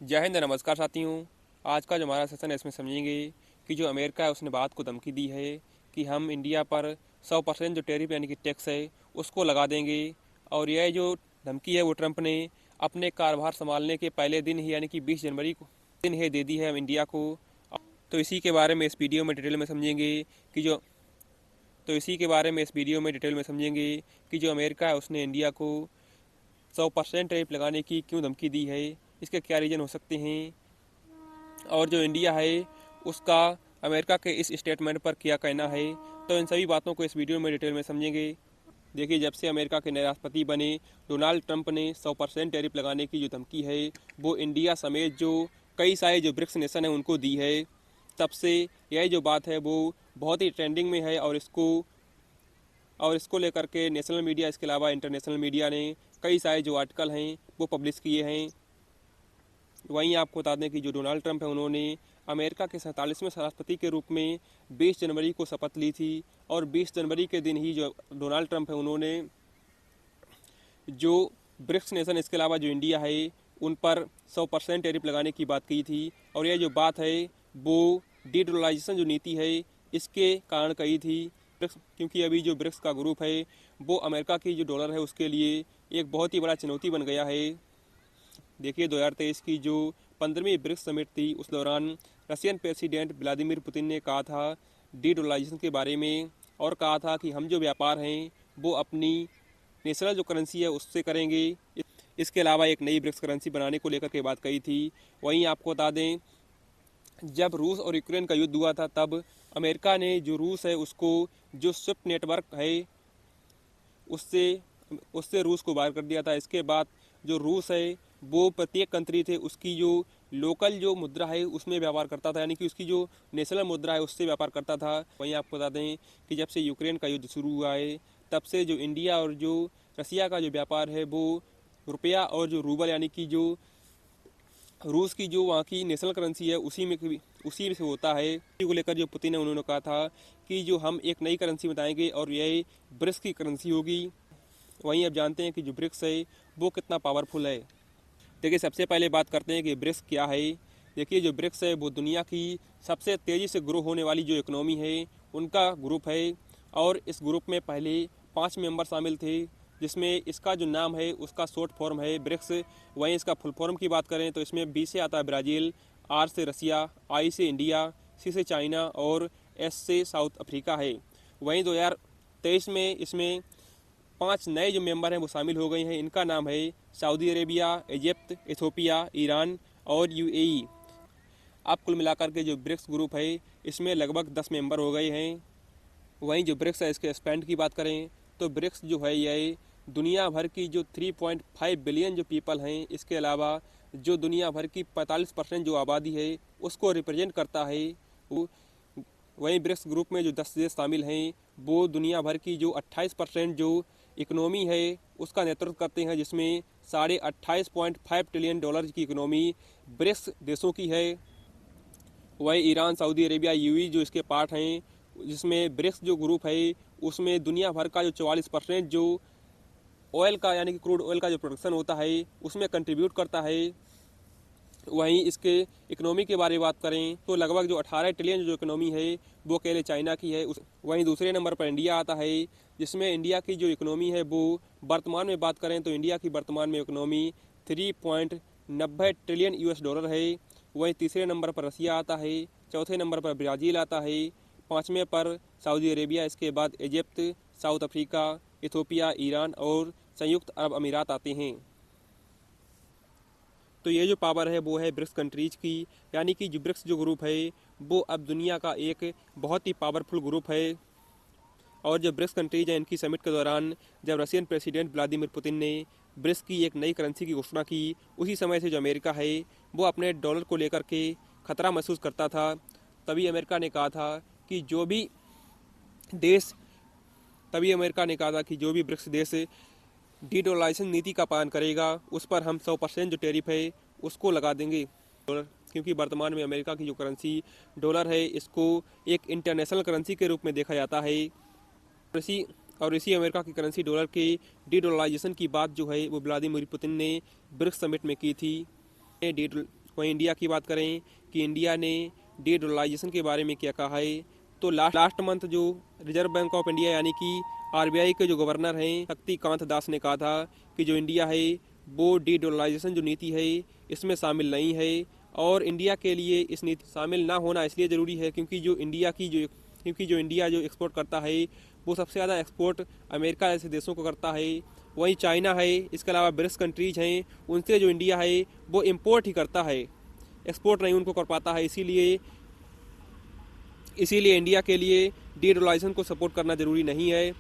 जय हिंद, नमस्कार साथियों। आज का जो हमारा सेशन है इसमें समझेंगे कि जो अमेरिका है उसने बात को धमकी दी है कि हम इंडिया पर 100% जो टैरिफ यानी कि टैक्स है उसको लगा देंगे। और यह जो धमकी है वो ट्रंप ने अपने कार्यभार संभालने के पहले दिन ही यानी कि 20 जनवरी को दिन है दे दी है इंडिया को। तो इसी के बारे में इस वीडियो में डिटेल में समझेंगे कि जो तो इसी के बारे में इस वीडियो में डिटेल में समझेंगे कि जो अमेरिका है उसने इंडिया को 100% टैरिफ लगाने की क्यों धमकी दी है, इसके क्या रीज़न हो सकते हैं, और जो इंडिया है उसका अमेरिका के इस स्टेटमेंट पर क्या कहना है। तो इन सभी बातों को इस वीडियो में डिटेल में समझेंगे। देखिए, जब से अमेरिका के नए राष्ट्रपति बने डोनाल्ड ट्रंप ने 100% टैरिफ लगाने की जो धमकी है वो इंडिया समेत जो कई सारे जो ब्रिक्स नेशन है उनको दी है। तब से यह जो बात है वो बहुत ही ट्रेंडिंग में है और इसको लेकर के नेशनल मीडिया, इसके अलावा इंटरनेशनल मीडिया ने कई सारे जो आर्टिकल हैं वो पब्लिश किए हैं। वहीं आपको बता दें कि जो डोनाल्ड ट्रंप है उन्होंने अमेरिका के 47वें राष्ट्रपति के रूप में 20 जनवरी को शपथ ली थी। और 20 जनवरी के दिन ही जो डोनाल्ड ट्रंप है उन्होंने जो ब्रिक्स नेशन, इसके अलावा जो इंडिया है, उन पर 100% टैरिफ लगाने की बात की थी। और यह जो बात है वो डीडोलराइजेशन जो नीति है इसके कारण कही थी, क्योंकि अभी जो ब्रिक्स का ग्रुप है वो अमेरिका की जो डॉलर है उसके लिए एक बहुत ही बड़ा चुनौती बन गया है। देखिए, 2023 की जो 15वीं ब्रिक्स समिट थी उस दौरान रशियन प्रेसिडेंट व्लादिमीर पुतिन ने कहा था डीडोलराइजेशन के बारे में, और कहा था कि हम जो व्यापार हैं वो अपनी नेशनल जो करेंसी है उससे करेंगे। इसके अलावा एक नई ब्रिक्स करेंसी बनाने को लेकर के बात कही थी। वहीं आपको बता दें, जब रूस और यूक्रेन का युद्ध हुआ था तब अमेरिका ने जो रूस है उसको जो स्विफ्ट नेटवर्क है उससे उससे रूस को बाहर कर दिया था। इसके बाद जो रूस है वो प्रत्येक कंट्री थे उसकी जो लोकल जो मुद्रा है उसमें व्यापार करता था, यानी कि उसकी जो नेशनल मुद्रा है उससे व्यापार करता था। वहीं आपको बता दें कि जब से यूक्रेन का युद्ध शुरू हुआ है तब से जो इंडिया और जो रसिया का जो व्यापार है वो रुपया और जो रूबल यानी कि जो रूस की जो वहाँ की नेशनल करेंसी है उसी से होता है। इसी को लेकर जो पुतिन ने उन्होंने कहा था कि जो हम एक नई करेंसी बताएंगे और यह ब्रिक्स की करेंसी होगी। वहीं अब जानते हैं कि जो ब्रिक्स है वो कितना पावरफुल है। देखिए, सबसे पहले बात करते हैं कि ब्रिक्स क्या है। देखिए, जो ब्रिक्स है वो दुनिया की सबसे तेज़ी से ग्रो होने वाली जो इकोनॉमी है उनका ग्रुप है। और इस ग्रुप में पहले 5 मेंबर शामिल थे, जिसमें इसका जो नाम है उसका शॉर्ट फॉर्म है ब्रिक्स। वहीं इसका फुल फॉर्म की बात करें तो इसमें बी से आता है ब्राज़ील, आर से रसिया, आई से इंडिया, सी से चाइना और एस से साउथ अफ्रीका है। वहीं 2023 में इसमें 5 नए जो मेंबर हैं वो शामिल हो गए हैं। इनका नाम है Saudi Arabia, Egypt, Ethiopia, Iran और यूएई। अब कुल मिलाकर के जो ब्रिक्स ग्रुप है इसमें लगभग 10 मेंबर हो गए हैं। वहीं जो ब्रिक्स है इसके स्पेंड की बात करें तो ब्रिक्स जो है ये दुनिया भर की जो 3.5 बिलियन जो पीपल हैं, इसके अलावा जो दुनिया भर की 45% जो आबादी है उसको रिप्रेजेंट करता है। वहीं ब्रिक्स ग्रुप में जो 10 देश शामिल हैं वो दुनिया भर की जो 28% जो इकोनॉमी है उसका नेतृत्व करते हैं, जिसमें $28.5 ट्रिलियन की इकोनॉमी ब्रिक्स देशों की है। वहीं ईरान, सऊदी अरेबिया, यूएई जो इसके पार्ट हैं, जिसमें ब्रिक्स जो ग्रुप है उसमें दुनिया भर का जो 44% जो ऑयल का यानी कि क्रूड ऑयल का जो प्रोडक्शन होता है उसमें कंट्रीब्यूट करता है। वहीं इसके इकोनॉमी के बारे में बात करें तो लगभग जो 18 ट्रिलियन जो इकोनॉमी है वो अकेले चाइना की है। वहीं दूसरे नंबर पर इंडिया आता है, जिसमें इंडिया की जो इकोनॉमी है वो वर्तमान में बात करें तो इंडिया की वर्तमान में इकोनॉमी 3.90 ट्रिलियन US डॉलर है। वहीं तीसरे नंबर पर रसिया आता है, चौथे नंबर पर ब्राज़ील आता है, पाँचवें पर सऊदी अरेबिया, इसके बाद Egypt, south Africa, Ethiopia, Iran और संयुक्त अरब अमीरात आते हैं। तो ये जो पावर है वो है ब्रिक्स कंट्रीज की, यानी कि जो ब्रिक्स जो ग्रुप है वो अब दुनिया का एक बहुत ही पावरफुल ग्रुप है। और जो ब्रिक्स कंट्रीज हैं इनकी समिट के दौरान जब रशियन प्रेसिडेंट व्लादिमीर पुतिन ने ब्रिक्स की एक नई करेंसी की घोषणा की, उसी समय से जो अमेरिका है वो अपने डॉलर को लेकर के खतरा महसूस करता था। तभी अमेरिका ने कहा था कि जो भी देश तभी अमेरिका ने कहा था कि जो भी ब्रिक्स देश डीडोलराइजेशन नीति का पालन करेगा उस पर हम 100% जो टैरिफ है उसको लगा देंगे डॉलर, क्योंकि वर्तमान में अमेरिका की जो करेंसी डॉलर है इसको एक इंटरनेशनल करेंसी के रूप में देखा जाता है। और इसी अमेरिका की करेंसी डॉलर के डीडोलराइजेशन की बात जो है वो व्लादिमीर पुतिन ने ब्रिक्स समिट में की थी। वहीं इंडिया की बात करें कि इंडिया ने डी डॉलराइजेशन के बारे में क्या कहा है, तो लास्ट मंथ जो रिजर्व बैंक ऑफ इंडिया यानी कि आरबीआई के जो गवर्नर हैं शक्तिकांत दास ने कहा था कि जो इंडिया है वो डी डॉलराइजेशन जो नीति है इसमें शामिल नहीं है। और इंडिया के लिए इस नीति शामिल ना होना इसलिए ज़रूरी है क्योंकि जो इंडिया जो एक्सपोर्ट करता है वो सबसे ज़्यादा एक्सपोर्ट अमेरिका जैसे देशों को करता है। वहीं चाइना है, इसके अलावा ब्रिक्स कंट्रीज हैं, उनसे जो इंडिया है वो इम्पोर्ट ही करता है, एक्सपोर्ट नहीं उनको कर पाता है। इसीलिए इंडिया के लिए डी डॉलराइजेशन को सपोर्ट करना ज़रूरी नहीं है।